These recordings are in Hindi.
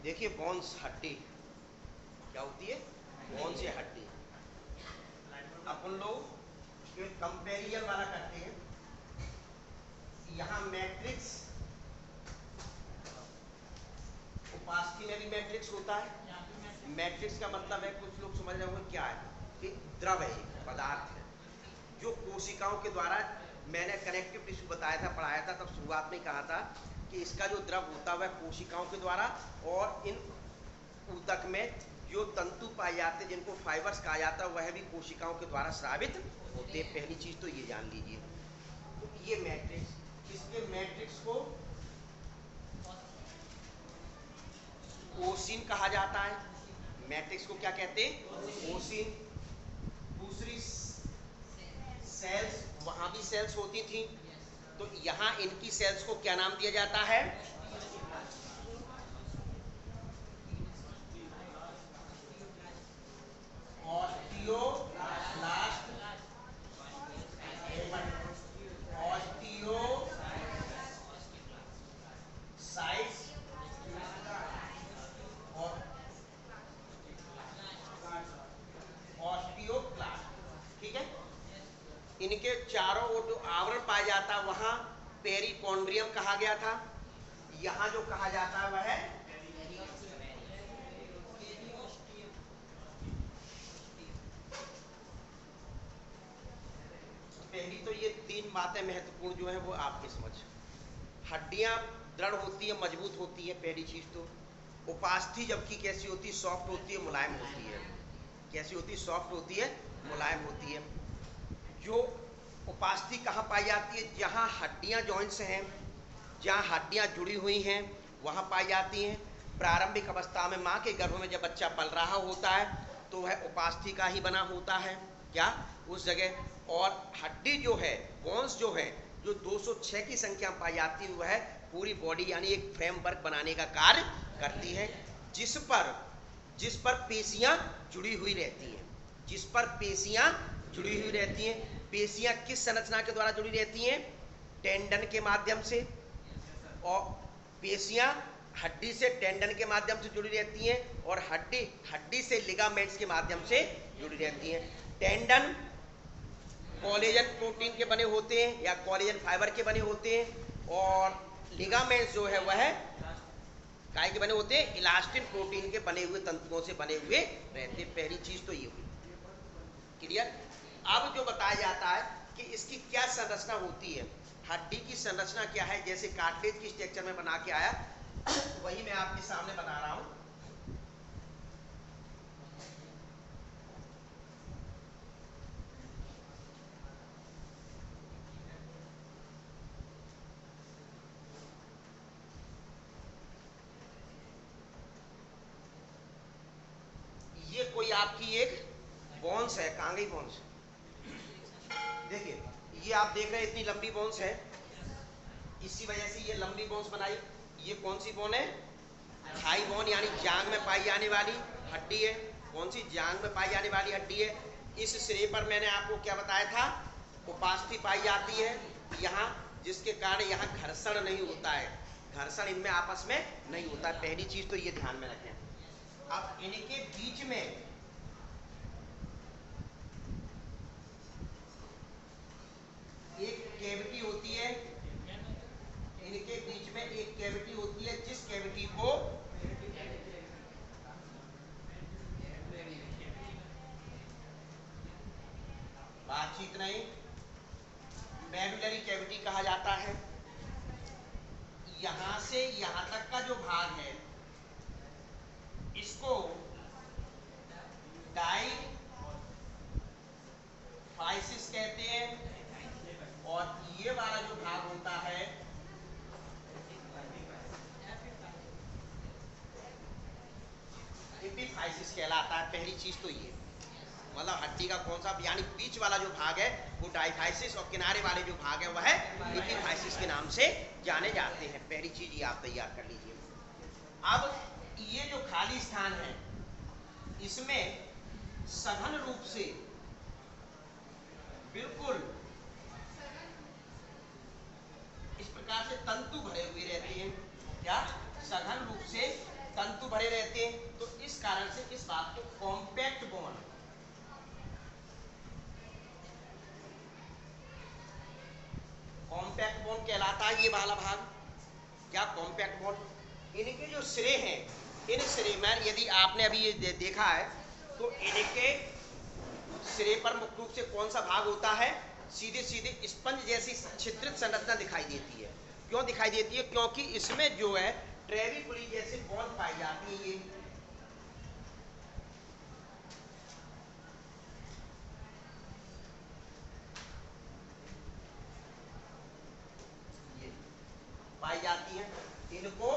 देखिए बोन्स हड्डी क्या होती है, बोन्स या हड्डी। अपन लोग एक कंपेरिजन वाला करते हैं। यहाँ मैट्रिक्स, उपास्थि में भी मैट्रिक्स होता है। मैट्रिक्स का मतलब है, कुछ लोग समझ रहे होंगे क्या है, कि द्रव है, पदार्थ है जो कोशिकाओं के द्वारा, मैंने कनेक्टिव टिश्यू बताया था, पढ़ाया था, तब शुरुआत में कहा था कि इसका जो द्रव होता है वह कोशिकाओं के द्वारा, और इन ऊतक में जो तंतु पाए जाते हैं जिनको फाइबर्स कहा जाता है वह भी कोशिकाओं के द्वारा स्रावित होते हैं। पहली चीज तो ये जान लीजिए। तो ये मैट्रिक्स, इसके मैट्रिक्स को ओसिन कहा जाता है। मैट्रिक्स को क्या कहते हैं, ओसिन। दूसरी सेल्स, वहां भी सेल्स होती थी, तो यहां इनकी सेल्स को क्या नाम दिया जाता है, ऑस्टियोब्लास्ट, ऑस्टियोसाइट्स और ऑस्टियोक्लास्ट। ठीक है, इनके चारों ओर जो आवरण पाया जाता है वहां पेरिकॉन्ड्रियम कहा गया था। यहां जो कहा जाता है वह है पहली। तो ये तीन बातें महत्वपूर्ण जो है वो आपके समझ। हड्डियां दृढ़ होती है, मजबूत होती है, पहली चीज तो। उपास्थि जबकि कैसी होती है, सॉफ्ट होती है, मुलायम होती है। कैसी होती है, सॉफ्ट होती है, मुलायम होती है। जो उपास्थि कहाँ पाई जाती है, जहाँ हड्डियां जॉइंट्स हैं, जहाँ हड्डियां जुड़ी हुई हैं वहाँ पाई जाती हैं। प्रारंभिक अवस्था में माँ के गर्भ में जब बच्चा पल रहा होता है तो वह उपास्थि का ही बना होता है, क्या उस जगह। और हड्डी जो है, बोन्स जो है, जो 206 की संख्या में पाई जाती है, वह पूरी बॉडी यानी एक फ्रेमवर्क बनाने का कार्य करती है, जिस पर पेशियां जुड़ी हुई रहती हैं, जिस पर पेशियां जुड़ी हुई रहती हैं। पेशियां किस संरचना के द्वारा जुड़ी रहती हैं, टेंडन के माध्यम से। और पेशियां हड्डी से टेंडन के माध्यम से जुड़ी रहती हैं, और हड्डी से लिगामेंट्स के माध्यम से जुड़ी रहती हैं। टेंडन कोलेजन प्रोटीन के बने होते हैं या कोलेजन फाइबर के बने होते हैं, और लिगामेंट्स जो है वह काय के बने होते हैं, इलास्टिन प्रोटीन के बने हुए तंतुओं से बने हुए रहते हैं। पहली चीज तो ये हुई, क्लियर। अब जो बताया जाता है कि इसकी क्या संरचना होती है, हड्डी की संरचना क्या है, जैसे कार्टिलेज की स्ट्रक्चर में बना के आया वही मैं आपके सामने बना रहा हूं। ये कोई आपकी एक बोन्स है, कांगई बोन्स। देखिए ये आप देख रहे हैं इतनी लंबी बोन्स है, इसी वजह से ये लंबी बोन्स बनाई। ये कौन सी बोन है, थाई बोन, यानी जांग में पाई जाने वाली हड्डी है। कौन सी, जांग में पाई जाने वाली हड्डी है। इस सिरे पर मैंने आपको क्या बताया था, उपास्थि पाई जाती है यहाँ, जिसके कारण यहाँ घर्षण नहीं होता है, घर्षण इनमें आपस में नहीं होता है। पहली चीज तो ये ध्यान में रखें। अब इनके बीच में एक कैविटी होती है, इनके बीच में एक कैविटी होती है, जिस कैविटी को बातचीत नहीं, मेडुलरी कैविटी कहा जाता है। यहां से यहां तक का जो भाग है इसको डाईफाइसिस कहते हैं, और ये वाला जो भाग होता है एपिफाइसिस कहलाता है। पहली चीज तो ये, मतलब हड्डी का कौन सा, यानी बीच वाला जो भाग है वो डाईफाइसिस, और किनारे वाले जो भाग है वह एपिफाइसिस के नाम से जाने जाते हैं। पहली चीज ये आप तैयार कर लीजिए। अब ये जो खाली स्थान है इसमें सघन रूप से बिल्कुल इस प्रकार से तंतु भरे हुए रहते हैं। क्या, सघन रूप से तंतु वस्तु भरे रहते हैं, तो इस कारण से इस भाग को कॉम्पैक्ट बोन, कॉम्पैक्ट बोन कहलाता है ये वाला भाग। क्या कॉम्पैक्ट बोन? इनके जो सिरे हैं, इन सिरे में यदि आपने अभी ये देखा है तो इनके सिरे पर मुख्य रूप से कौन सा भाग होता है? सीधे सीधे स्पंज जैसी छिद्रित संरचना दिखाई देती है। क्यों दिखाई देती है? क्योंकि इसमें जो है ट्रेविकुली जैसे बॉन्ड पाई जाती है, ये पाई जाती है। इनको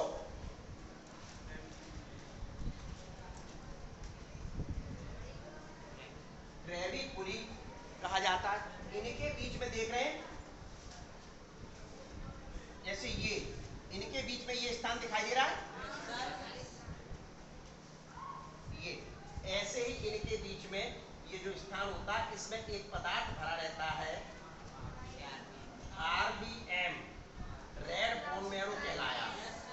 ट्रेविकुली कहा जाता है। इनके बीच में देख रहे हैं जैसे ये, इनके बीच में ये स्थान दिखाई दे रहा है, ये ऐसे ही इनके बीच में ये जो स्थान होता है, इसमें एक पदार्थ भरा रहता है, आरबीएम, रेड बोन मैरो कहलाया।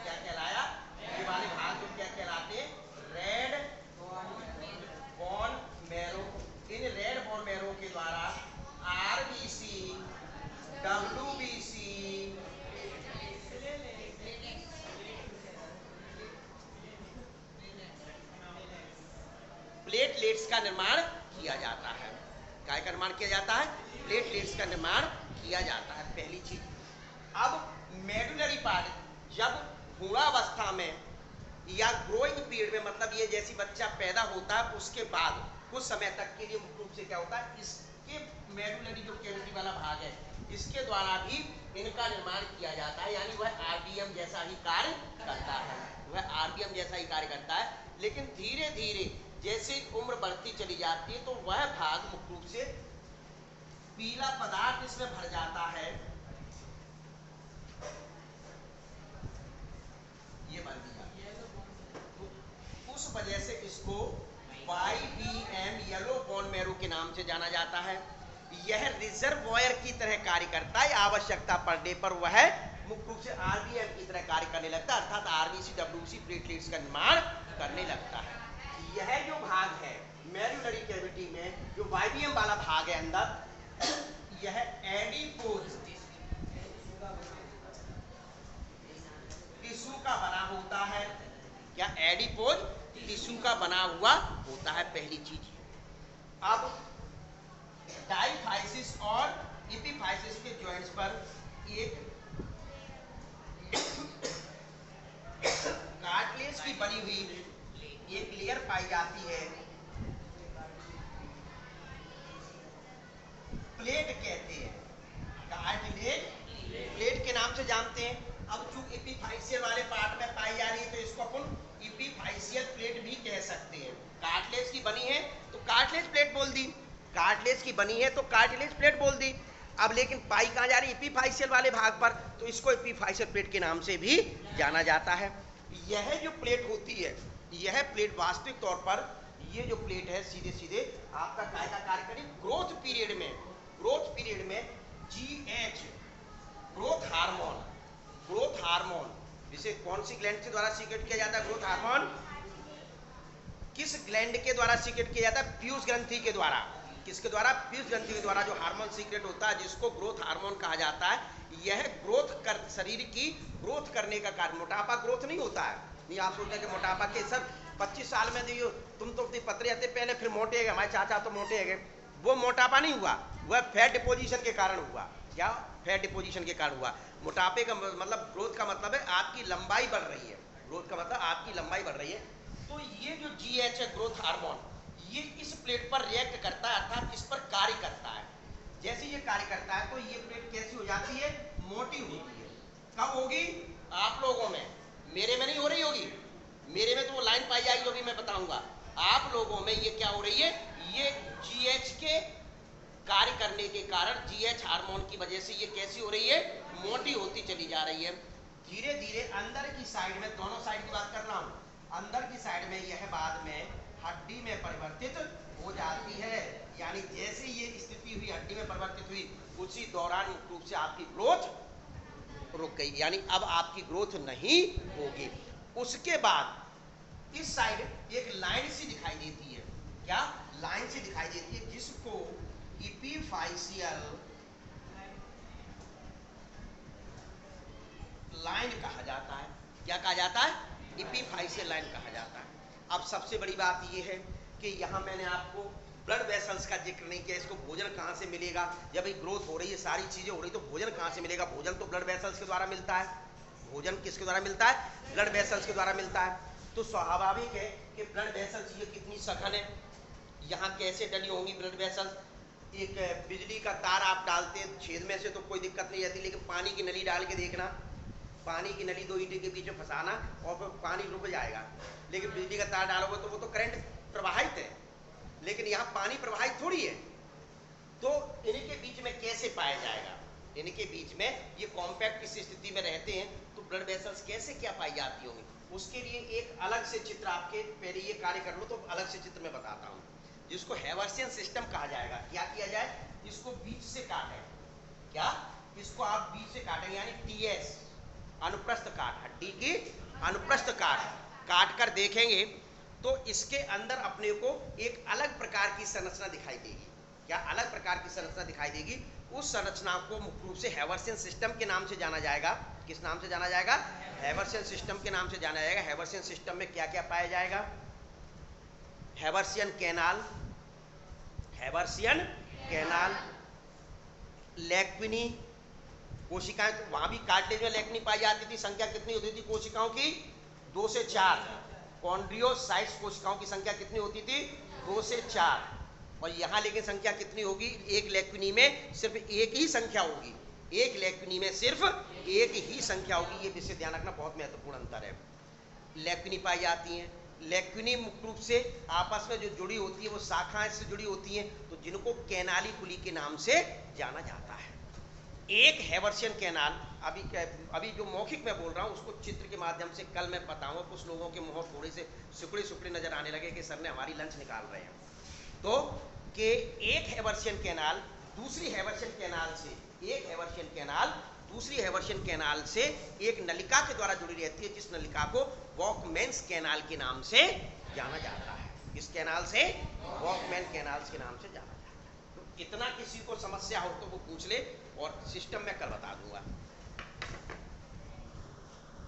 क्या कहलाया? ये वाले भाग जो क्या कहलाते हैं? Red bone marrow. In red bone marrow के द्वारा आरबीसी, डब्ल्यूबीसी, प्लेटलेट्स का निर्माण किया जाता है। क्या का निर्माण किया जाता है? प्लेटलेट्स का निर्माण किया जाता है, पहली चीज। अब मेडुलरी पार्ट जब भ्रूणावस्था में या ग्रोइंग पीरियड में, मतलब ये जैसी बच्चा पैदा होता है उसके बाद कुछ समय तक के लिए मुख्य रूप से क्या होता है, इसके मेडुलरी जो कैविटी वाला भाग है, इसके द्वारा भी इनका निर्माण किया जाता है। यानी वह आरबीएम जैसा ही कार्य करता है, वह आरबीएम जैसा ही कार्य करता है। लेकिन धीरे धीरे जैसे उम्र बढ़ती चली जाती है तो वह भाग मुख्य रूप से पीला पदार्थ इसमें भर जाता है, ये भर दिया। तो उस वजह से इसको YBM, येलो बोन मैरो के नाम से जाना जाता है। यह रिजर्वॉयर की तरह कार्य करता है। आवश्यकता पड़ने पर वह मुख्य रूप से आरबीएम की तरह कार्य करने लगता है, अर्थात आरबीसी, डब्ल्यूसी, प्लेटलेट्स का निर्माण करने लगता है। यह जो भाग है मेडुलरी कैविटी में, जो वाइबियम वाला भाग है अंदर, यह एडिपोज टिश्यू का बना होता है। क्या? एडिपोज टिश्यू का बना हुआ होता है, पहली चीज। अब डाइफाइसिस और इपिफाइसिस के जॉइंट्स पर एक कार्टिलेज की बनी हुई एक लेयर पाई जाती है, प्लेट कहते हैं। कार्टिलेज प्लेट के नाम से जानते हैं। अब जो इपिफाइसियल वाले पार्ट में पाई जा रही है तो इसको अपन इपिफाइसियल प्लेट भी कह सकते हैं। कार्टिलेज की बनी है तो कार्टिलेज प्लेट बोल दी, कार्टिलेज की बनी है तो कार्टिलेज प्लेट बोल दी। अब लेकिन पाई कहाँ जा रही है? इपिफाइसियल वाले भाग पर, तो इसको इपिफाइसियल प्लेट के नाम से भी जाना जाता है। यह जो प्लेट होती है, यह प्लेट वास्तविक तौर पर ये जो प्लेट है सीधे सीधे आपका काय का कार्य करेगी? ग्रोथ पीरियड में, ग्रोथ पीरियड में GH, growth hormone, growth hormone जिसे कौन सी ग्लैंड के द्वारा सीक्रेट किया जाता है? ग्रोथ हार्मोन किस ग्लैंड के द्वारा सीक्रेट किया जाता है? पीयूष ग्रंथि के द्वारा। किसके द्वारा? पीयूष ग्रंथि के द्वारा जो हार्मोन सीक्रेट होता है, जिसको ग्रोथ हार्मोन कहा जाता है। यह ग्रोथ कर, शरीर की ग्रोथ करने का कार्य। मोटापा ग्रोथ नहीं होता है। नहीं आप सोचते कि मोटापा के सर 25 साल में दियो तुम तो पतले आते पहले फिर मोटे गए, हमारे चाचा तो मोटे गए, वो मोटापा नहीं हुआ, वह फैट डिपोजिशन के कारण हुआ। क्या? फैट डिपोजिशन के कारण हुआ। मोटापे का मतलब, ग्रोथ का मतलब है आपकी लंबाई बढ़ रही है, ग्रोथ का मतलब आपकी लंबाई बढ़ रही है। तो ये जो GH है, ग्रोथ हार्मोन, ये इस प्लेट पर रिएक्ट करता है, अर्थात इस पर कार्य करता है। जैसे ये कार्य करता है तो ये प्लेट कैसी हो जाती है? मोटी होती है। कब होगी? आप लोगों में, मेरे में नहीं हो रही होगी, मेरे में तो वो लाइन पाई जाएगी जो भी मैं बताऊंगा। आप लोगों में ये क्या हो रही है? ये GH के कार्य करने के कारण, GH हार्मोन की वजह से ये कैसी हो रही है? मोटी होती चली जा रही है। धीरे धीरे अंदर की साइड में, दोनों साइड की बात कर रहा हूं, अंदर की साइड में यह बाद में हड्डी में परिवर्तित हो जाती है। यानी जैसे ये स्थिति हुई, हड्डी में परिवर्तित हुई, उसी दौरान मुख्य रूप से आपकी ग्रोथ रुक गई, यानी अब आपकी ग्रोथ नहीं होगी। उसके बाद इस साइड एक लाइन सी दिखाई देती है, क्या लाइन सी दिखाई देती है, जिसको इपीफाइशियल लाइन कहा जाता है। क्या कहा जाता है? इपीफाइशियल लाइन कहा जाता है। अब सबसे बड़ी बात यह है कि यहाँ मैंने आपको ब्लड वेसल्स का जिक्र नहीं किया। इसको भोजन कहाँ से मिलेगा? जब एक ग्रोथ हो रही है, सारी चीजें हो रही, तो भोजन कहाँ से मिलेगा? भोजन तो ब्लड वेसल्स के द्वारा मिलता है। भोजन किसके द्वारा मिलता है? ब्लड वेसल्स के द्वारा मिलता है। तो स्वाभाविक है कि ब्लड वेसल्स ये कितनी सघन है, यहाँ कैसे डली होंगी ब्लड वेसल्स। एक बिजली का तार आप डालते हैं छेद में से तो कोई दिक्कत नहीं आती, लेकिन पानी की नली डाल के देखना, पानी की नली दो ईंटे के बीच में फंसाना और फिर पानी रुक जाएगा। लेकिन बिजली का तार डालोगे तो वो तो करंट प्रवाहित है, लेकिन यहाँ पानी प्रवाहित थोड़ी है। तो इनके बीच में कैसे पाया जाएगा? इनके बीच में ये कॉम्पैक्ट किस स्थिति में रहते हैं, तो ब्लड वेसल्स कैसे क्या पाई जाती होंगी, उसके लिए एक अलग से चित्र आपके पहले ये कार्य कर लो तो अलग से चित्र में बताता हूँ, जिसको हैवर्सियन सिस्टम कहा जाएगा। क्या किया जाए? इसको बीच से काटें। क्या? इसको आप बीच से काटें, यानी टीएस अनुप्रस्थ काट, हड्डी की अनुप्रस्थ काट कर देखेंगे तो इसके अंदर अपने को एक अलग प्रकार की संरचना दिखाई देगी। क्या अलग प्रकार की संरचना दिखाई देगी? उस संरचना को मुख्य रूप से हैवर्सियन सिस्टम के नाम से जाना जाएगा। किस नाम से जाना जाएगा? हैवर्सियन सिस्टम के नाम से जाना जाएगा। हैवर्सियन सिस्टम में क्या क्या पाया जाएगा? हैवर्सियन कैनाल, हैवर्सियन कैनाल, लेक्विनी कोशिकाएं, तो वहां भी कार्टिलेज में लेक्विनी पाई जाती थी। संख्या कितनी होती थी कोशिकाओं की? 2 से 4। कॉन्ड्रियोसाइट्स कोशिकाओं की संख्या कितनी होती थी? 2 से 4। और यहाँ लेकिन संख्या कितनी होगी? एक लेक्विनी में सिर्फ एक ही संख्या होगी। एक लेक्विनी में सिर्फ एक ही संख्या होगी। ये विषय ध्यान रखना, बहुत महत्वपूर्ण अंतर है। लेक्विनी पाई जाती हैं। लेक्विनी मुख्य रूप से आपस में जो जुड़ी होती है वो शाखाएं से जुड़ी होती हैं, तो जिनको कैनालिकुली के नाम से जाना जाता है। एक हैवर्सियन कैनाल, अभी जो मौखिक मैं बोल रहा हूँ उसको चित्र के माध्यम से कल मैं बताऊंगा। कुछ लोगों के मुंह थोड़े से सुकड़े सुकड़े नजर आने लगे कि सर ने हमारी लंच निकाल रहे हैं। तो कि एक हैवर्सियन कैनाल दूसरी हैवर्सियन कैनाल से, एक हैवर्सियन कैनाल दूसरी हैवर्सियन कैनाल से एक नलिका के द्वारा जुड़ी रहती है, जिस नलिका को वॉकमैन्स कैनाल के नाम से जाना जाता है। इस कैनाल से वॉकमैन कैनाल के नाम से जाना जाता है। तो इतना किसी को समस्या हो तो वो पूछ ले, और सिस्टम में कल बता दूंगा।